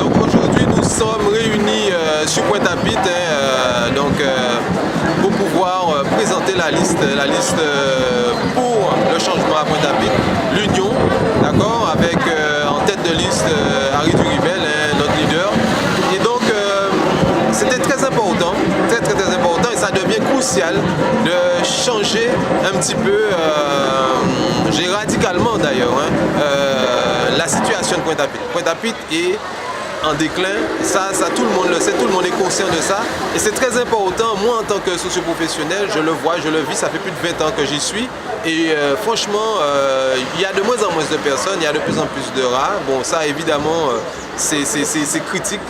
Donc aujourd'hui nous sommes réunis sur Pointe-à-Pitre pour pouvoir présenter la liste pour le changement à Pointe-à-Pitre, l'Union, d'accord, avec en tête de liste Harry Duribel, notre leader. Et donc c'était très important et ça devient crucial de changer un petit peu, radicalement d'ailleurs, la situation de Pointe-à-Pitre. Pointe-à-Pitre est en déclin, ça tout le monde le sait, tout le monde est conscient de ça et c'est très important. Moi en tant que socio-professionnel, je le vois, je le vis, ça fait plus de 20 ans que j'y suis et franchement il y a de moins en moins de personnes, il y a de plus en plus de rats. Bon, ça évidemment c'est critique.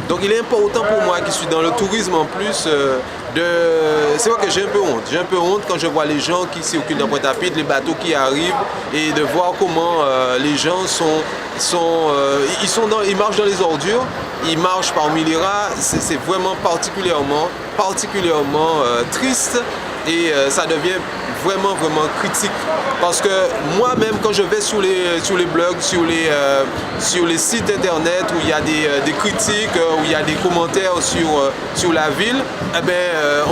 Donc il est important pour moi qui suis dans le tourisme en plus c'est vrai que j'ai un peu honte. J'ai un peu honte quand je vois les gens qui circulent dans Pointe-à-Pitre, les bateaux qui arrivent et de voir comment les gens ils marchent dans les ordures, ils marchent parmi les rats. C'est vraiment particulièrement triste et ça devient vraiment critique parce que moi-même quand je vais sur les blogs, sur les sites internet où il y a des critiques, où il y a des commentaires sur la ville, eh bien,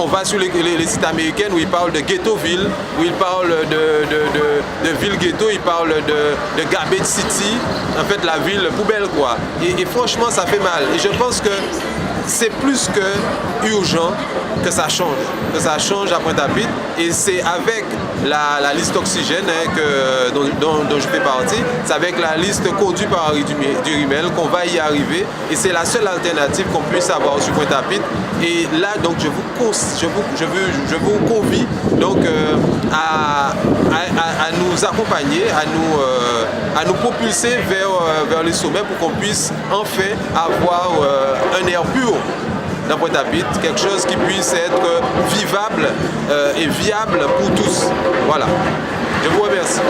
on va sur les sites américains où ils parlent de ghetto-ville, où ils parlent de ville ghetto, ils parlent de garbage city, en fait la ville poubelle quoi. Et franchement ça fait mal et je pense que c'est plus que urgent que ça change à Pointe-à-Pitre et c'est avec la liste Oxygène dont je fais partie, c'est avec la liste conduite par Harry Duribel qu'on va y arriver et c'est la seule alternative qu'on puisse avoir sur Pointe-à-Pitre. Et là donc je vous convie donc à nous accompagner, à nous propulser vers les sommets pour qu'on puisse enfin avoir un air pur dans Pointe-à-Pitre, quelque chose qui puisse être vivable et viable pour tous. Voilà. Je vous remercie.